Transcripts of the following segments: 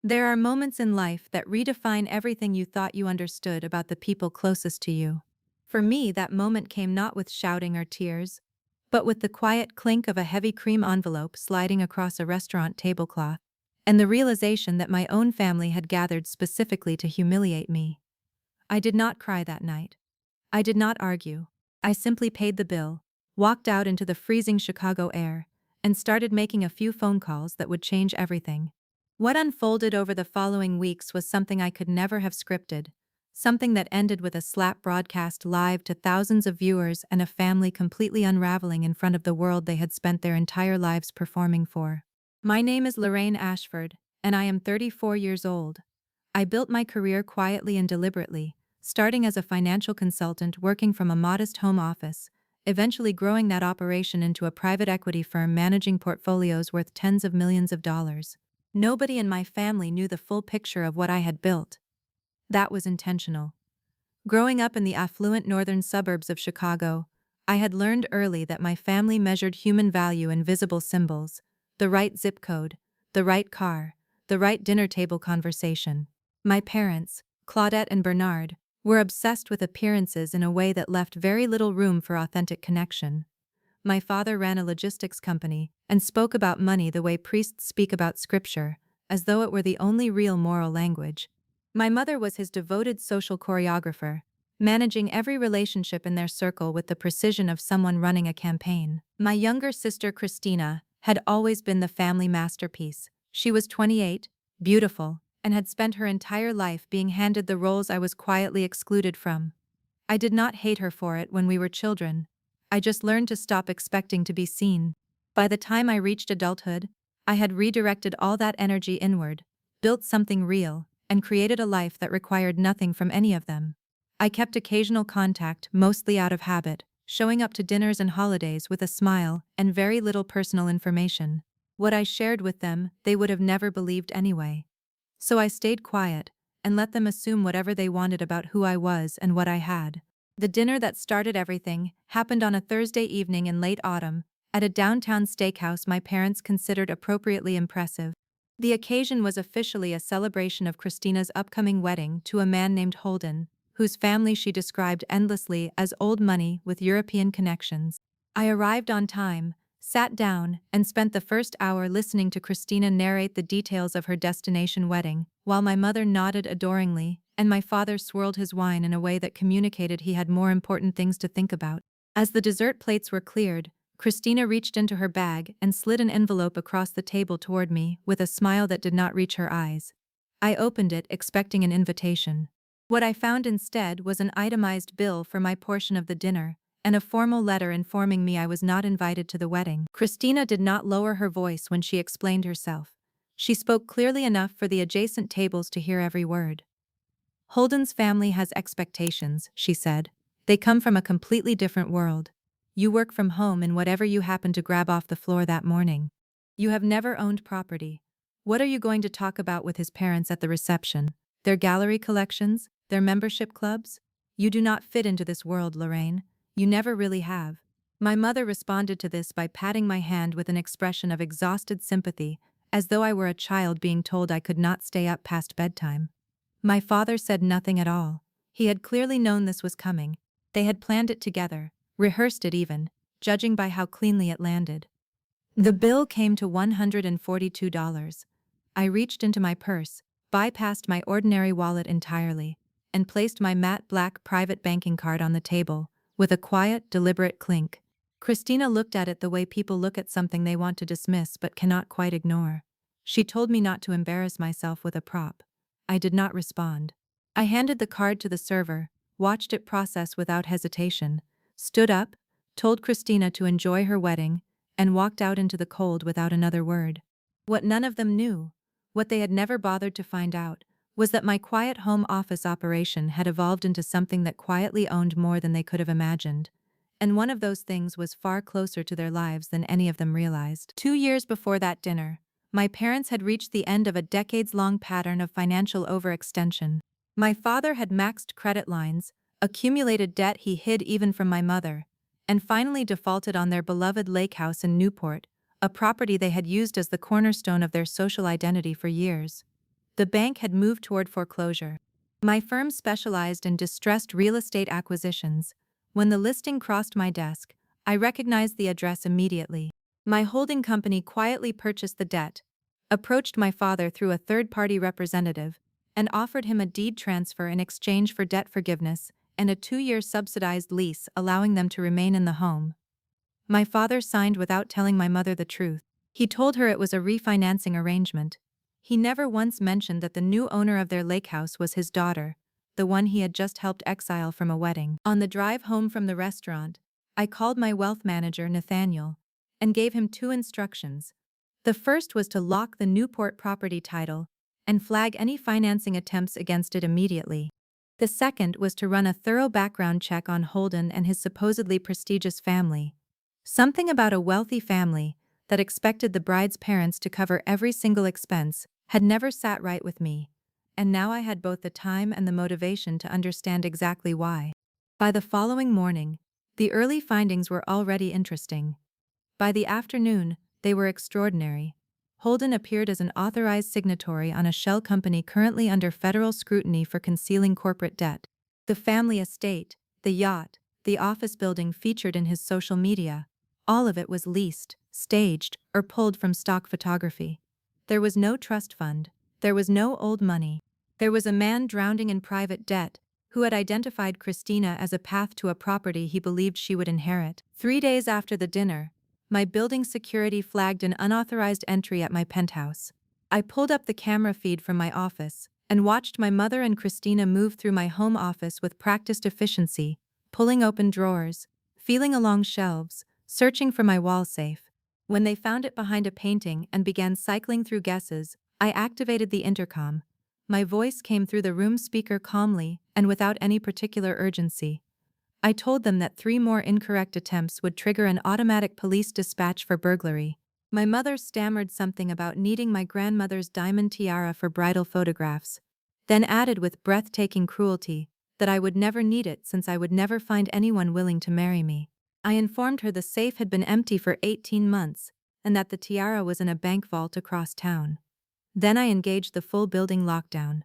There are moments in life that redefine everything you thought you understood about the people closest to you. For me, that moment came not with shouting or tears, but with the quiet clink of a heavy cream envelope sliding across a restaurant tablecloth, and the realization that my own family had gathered specifically to humiliate me. I did not cry that night. I did not argue. I simply paid the bill, walked out into the freezing Chicago air, and started making a few phone calls that would change everything. What unfolded over the following weeks was something I could never have scripted, something that ended with a slap broadcast live to thousands of viewers and a family completely unraveling in front of the world they had spent their entire lives performing for. My name is Lorraine Ashford, and I am 34 years old. I built my career quietly and deliberately, starting as a financial consultant working from a modest home office, eventually growing that operation into a private equity firm managing portfolios worth tens of millions of dollars. Nobody in my family knew the full picture of what I had built. That was intentional. Growing up in the affluent northern suburbs of Chicago, I had learned early that my family measured human value in visible symbols: the right zip code, the right car, the right dinner table conversation. My parents, Claudette and Bernard, were obsessed with appearances in a way that left very little room for authentic connection. My father ran a logistics company and spoke about money the way priests speak about scripture, as though it were the only real moral language. My mother was his devoted social choreographer, managing every relationship in their circle with the precision of someone running a campaign. My younger sister Christina had always been the family masterpiece. She was 28, beautiful, and had spent her entire life being handed the roles I was quietly excluded from. I did not hate her for it when we were children. I just learned to stop expecting to be seen. By the time I reached adulthood, I had redirected all that energy inward, built something real, and created a life that required nothing from any of them. I kept occasional contact, mostly out of habit, showing up to dinners and holidays with a smile and very little personal information. What I shared with them, they would have never believed anyway. So I stayed quiet and let them assume whatever they wanted about who I was and what I had. The dinner that started everything happened on a Thursday evening in late autumn, at a downtown steakhouse my parents considered appropriately impressive. The occasion was officially a celebration of Christina's upcoming wedding to a man named Holden, whose family she described endlessly as old money with European connections. I arrived on time, sat down, and spent the first hour listening to Christina narrate the details of her destination wedding, while my mother nodded adoringly, and my father swirled his wine in a way that communicated he had more important things to think about. As the dessert plates were cleared, Christina reached into her bag and slid an envelope across the table toward me with a smile that did not reach her eyes. I opened it, expecting an invitation. What I found instead was an itemized bill for my portion of the dinner, and a formal letter informing me I was not invited to the wedding. Christina did not lower her voice when she explained herself. She spoke clearly enough for the adjacent tables to hear every word. Holden's family has expectations, she said. They come from a completely different world. You work from home in whatever you happen to grab off the floor that morning. You have never owned property. What are you going to talk about with his parents at the reception? Their gallery collections? Their membership clubs? You do not fit into this world, Lorraine. You never really have. My mother responded to this by patting my hand with an expression of exhausted sympathy, as though I were a child being told I could not stay up past bedtime. My father said nothing at all. He had clearly known this was coming. They had planned it together, rehearsed it even, judging by how cleanly it landed. The bill came to $142. I reached into my purse, bypassed my ordinary wallet entirely, and placed my matte black private banking card on the table, with a quiet, deliberate clink. Christina looked at it the way people look at something they want to dismiss but cannot quite ignore. She told me not to embarrass myself with a prop. I did not respond. I handed the card to the server, watched it process without hesitation, stood up, told Christina to enjoy her wedding, and walked out into the cold without another word. What none of them knew, what they had never bothered to find out, was that my quiet home office operation had evolved into something that quietly owned more than they could have imagined. And one of those things was far closer to their lives than any of them realized. 2 years before that dinner, my parents had reached the end of a decades-long pattern of financial overextension. My father had maxed credit lines, accumulated debt he hid even from my mother, and finally defaulted on their beloved lake house in Newport, a property they had used as the cornerstone of their social identity for years. The bank had moved toward foreclosure. My firm specialized in distressed real estate acquisitions. When the listing crossed my desk, I recognized the address immediately. My holding company quietly purchased the debt, approached my father through a third-party representative, and offered him a deed transfer in exchange for debt forgiveness and a 2-year subsidized lease allowing them to remain in the home. My father signed without telling my mother the truth. He told her it was a refinancing arrangement. He never once mentioned that the new owner of their lake house was his daughter, the one he had just helped exile from a wedding. On the drive home from the restaurant, I called my wealth manager, Nathaniel, and gave him 2 instructions. The first was to lock the Newport property title and flag any financing attempts against it immediately. The second was to run a thorough background check on Holden and his supposedly prestigious family. Something about a wealthy family that expected the bride's parents to cover every single expense had never sat right with me, and now I had both the time and the motivation to understand exactly why. By the following morning, the early findings were already interesting. By the afternoon, they were extraordinary. Holden appeared as an authorized signatory on a shell company currently under federal scrutiny for concealing corporate debt. The family estate, the yacht, the office building featured in his social media, all of it was leased, staged, or pulled from stock photography. There was no trust fund. There was no old money. There was a man drowning in private debt who had identified Christina as a path to a property he believed she would inherit. 3 days after the dinner, my building security flagged an unauthorized entry at my penthouse. I pulled up the camera feed from my office and watched my mother and Christina move through my home office with practiced efficiency, pulling open drawers, feeling along shelves, searching for my wall safe. When they found it behind a painting and began cycling through guesses, I activated the intercom. My voice came through the room speaker calmly and without any particular urgency. I told them that 3 more incorrect attempts would trigger an automatic police dispatch for burglary. My mother stammered something about needing my grandmother's diamond tiara for bridal photographs, then added with breathtaking cruelty that I would never need it since I would never find anyone willing to marry me. I informed her the safe had been empty for 18 months and that the tiara was in a bank vault across town. Then I engaged the full building lockdown.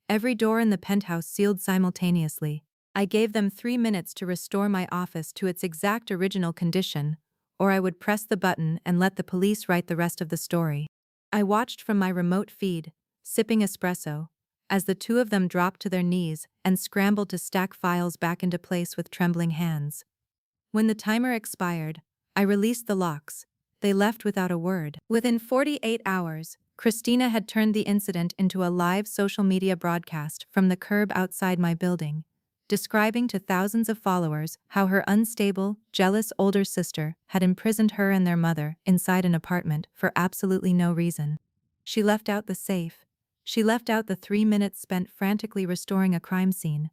Every door in the penthouse sealed simultaneously. I gave them 3 minutes to restore my office to its exact original condition, or I would press the button and let the police write the rest of the story. I watched from my remote feed, sipping espresso, as the 2 of them dropped to their knees and scrambled to stack files back into place with trembling hands. When the timer expired, I released the locks. They left without a word. Within 48 hours, Christina had turned the incident into a live social media broadcast from the curb outside my building, describing to thousands of followers how her unstable, jealous older sister had imprisoned her and their mother inside an apartment for absolutely no reason. She left out the safe. She left out the 3 minutes spent frantically restoring a crime scene.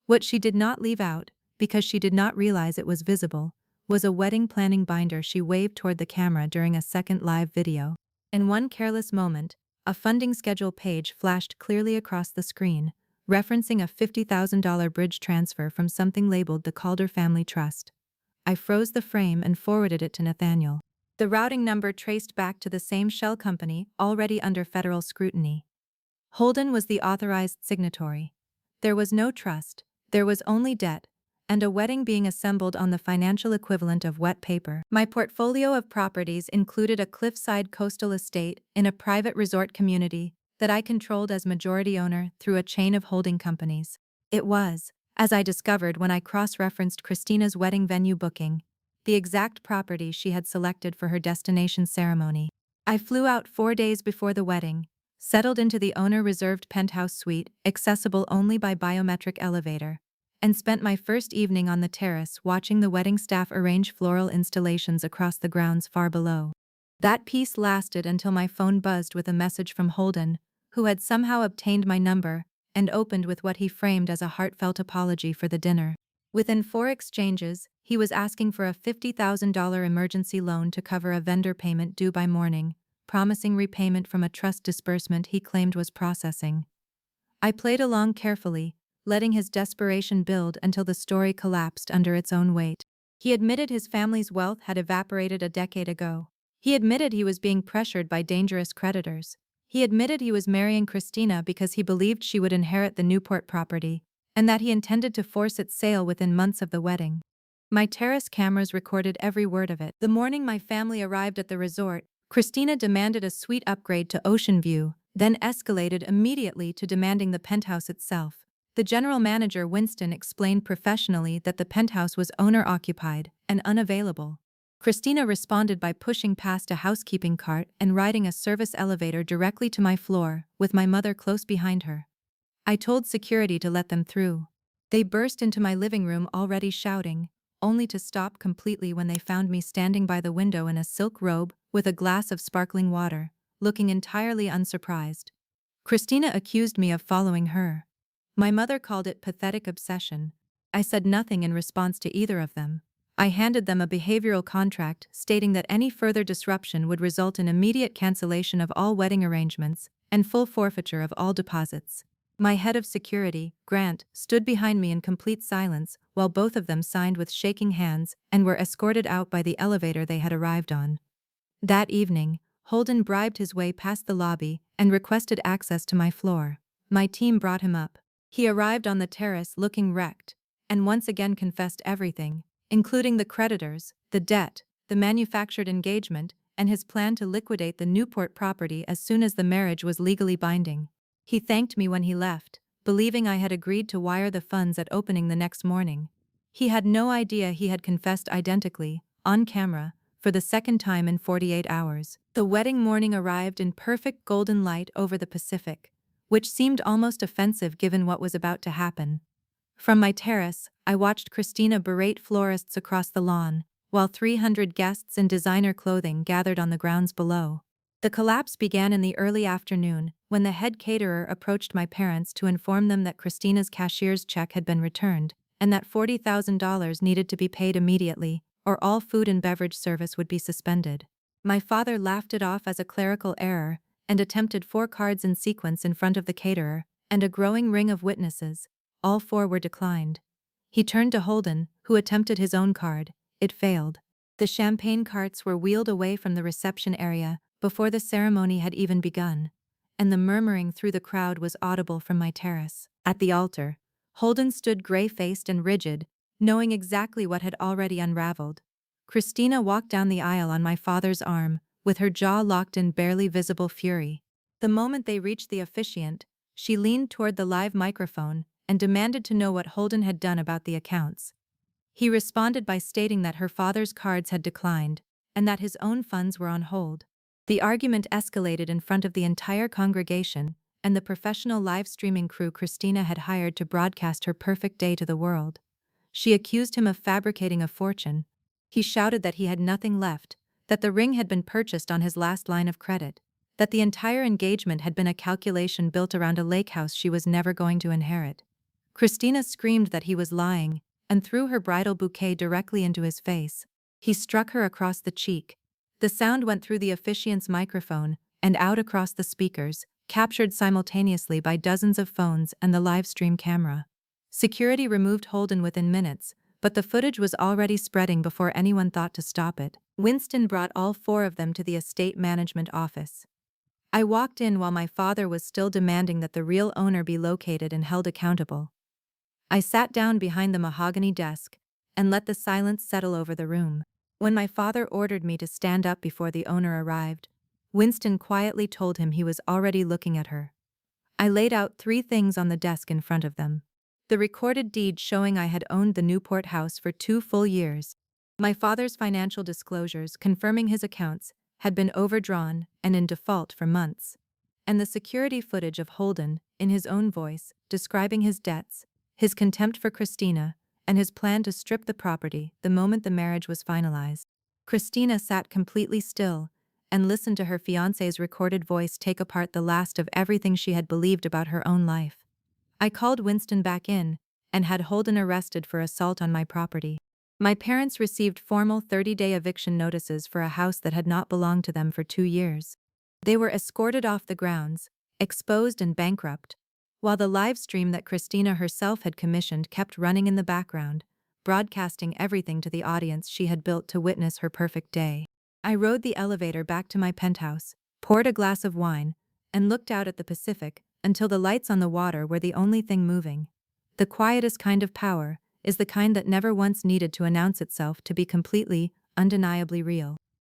What she did not leave out, because she did not realize it was visible, was a wedding planning binder she waved toward the camera during a second live video. In one careless moment, a funding schedule page flashed clearly across the screen, referencing a $50,000 bridge transfer from something labeled the Calder Family Trust. I froze the frame and forwarded it to Nathaniel. The routing number traced back to the same shell company already under federal scrutiny. Holden was the authorized signatory. There was no trust, there was only debt, and a wedding being assembled on the financial equivalent of wet paper. My portfolio of properties included a cliffside coastal estate in a private resort community that I controlled as majority owner through a chain of holding companies. It was, as I discovered when I cross-referenced Christina's wedding venue booking, the exact property she had selected for her destination ceremony. I flew out 4 days before the wedding, settled into the owner-reserved penthouse suite, accessible only by biometric elevator, and spent my first evening on the terrace watching the wedding staff arrange floral installations across the grounds far below. That peace lasted until my phone buzzed with a message from Holden, who had somehow obtained my number and opened with what he framed as a heartfelt apology for the dinner. Within 4 exchanges, he was asking for a $50,000 emergency loan to cover a vendor payment due by morning, promising repayment from a trust disbursement he claimed was processing. I played along carefully, letting his desperation build until the story collapsed under its own weight. He admitted his family's wealth had evaporated a decade ago. He admitted he was being pressured by dangerous creditors. He admitted he was marrying Christina because he believed she would inherit the Newport property, and that he intended to force its sale within months of the wedding. My terrace cameras recorded every word of it. The morning my family arrived at the resort, Christina demanded a suite upgrade to Ocean View, then escalated immediately to demanding the penthouse itself. The general manager, Winston, explained professionally that the penthouse was owner-occupied and unavailable. Christina responded by pushing past a housekeeping cart and riding a service elevator directly to my floor, with my mother close behind her. I told security to let them through. They burst into my living room already shouting, only to stop completely when they found me standing by the window in a silk robe with a glass of sparkling water, looking entirely unsurprised. Christina accused me of following her. My mother called it pathetic obsession. I said nothing in response to either of them. I handed them a behavioral contract stating that any further disruption would result in immediate cancellation of all wedding arrangements and full forfeiture of all deposits. My head of security, Grant, stood behind me in complete silence while both of them signed with shaking hands and were escorted out by the elevator they had arrived on. That evening, Holden bribed his way past the lobby and requested access to my floor. My team brought him up. He arrived on the terrace looking wrecked, and once again confessed everything, including the creditors, the debt, the manufactured engagement, and his plan to liquidate the Newport property as soon as the marriage was legally binding. He thanked me when he left, believing I had agreed to wire the funds at opening the next morning. He had no idea he had confessed identically, on camera, for the second time in 48 hours. The wedding morning arrived in perfect golden light over the Pacific, which seemed almost offensive given what was about to happen. From my terrace, I watched Christina berate florists across the lawn, while 300 guests in designer clothing gathered on the grounds below. The collapse began in the early afternoon, when the head caterer approached my parents to inform them that Christina's cashier's check had been returned, and that $40,000 needed to be paid immediately, or all food and beverage service would be suspended. My father laughed it off as a clerical error, and attempted 4 cards in sequence in front of the caterer, and a growing ring of witnesses. All 4 were declined. He turned to Holden, who attempted his own card. It failed. The champagne carts were wheeled away from the reception area before the ceremony had even begun, and the murmuring through the crowd was audible from my terrace. At the altar, Holden stood gray-faced and rigid, knowing exactly what had already unraveled. Christina walked down the aisle on my father's arm, with her jaw locked in barely visible fury. The moment they reached the officiant, she leaned toward the live microphone and demanded to know what Holden had done about the accounts. He responded by stating that her father's cards had declined, and that his own funds were on hold. The argument escalated in front of the entire congregation and the professional live streaming crew Christina had hired to broadcast her perfect day to the world. She accused him of fabricating a fortune. He shouted that he had nothing left, that the ring had been purchased on his last line of credit, that the entire engagement had been a calculation built around a lake house she was never going to inherit. Christina screamed that he was lying and threw her bridal bouquet directly into his face. He struck her across the cheek. The sound went through the officiant's microphone and out across the speakers, captured simultaneously by dozens of phones and the live stream camera. Security removed Holden within minutes, but the footage was already spreading before anyone thought to stop it. Winston brought all 4 of them to the estate management office. I walked in while my father was still demanding that the real owner be located and held accountable. I sat down behind the mahogany desk and let the silence settle over the room. When my father ordered me to stand up before the owner arrived, Winston quietly told him he was already looking at her. I laid out 3 things on the desk in front of them. The recorded deed showing I had owned the Newport house for 2 full years. My father's financial disclosures confirming his accounts had been overdrawn and in default for months. And the security footage of Holden, in his own voice, describing his debts, his contempt for Christina, and his plan to strip the property the moment the marriage was finalized. Christina sat completely still and listened to her fiancé's recorded voice take apart the last of everything she had believed about her own life. I called Winston back in and had Holden arrested for assault on my property. My parents received formal 30-day eviction notices for a house that had not belonged to them for 2 years. They were escorted off the grounds, exposed and bankrupt, while the live stream that Christina herself had commissioned kept running in the background, broadcasting everything to the audience she had built to witness her perfect day. I rode the elevator back to my penthouse, poured a glass of wine, and looked out at the Pacific until the lights on the water were the only thing moving. The quietest kind of power is the kind that never once needed to announce itself to be completely, undeniably real.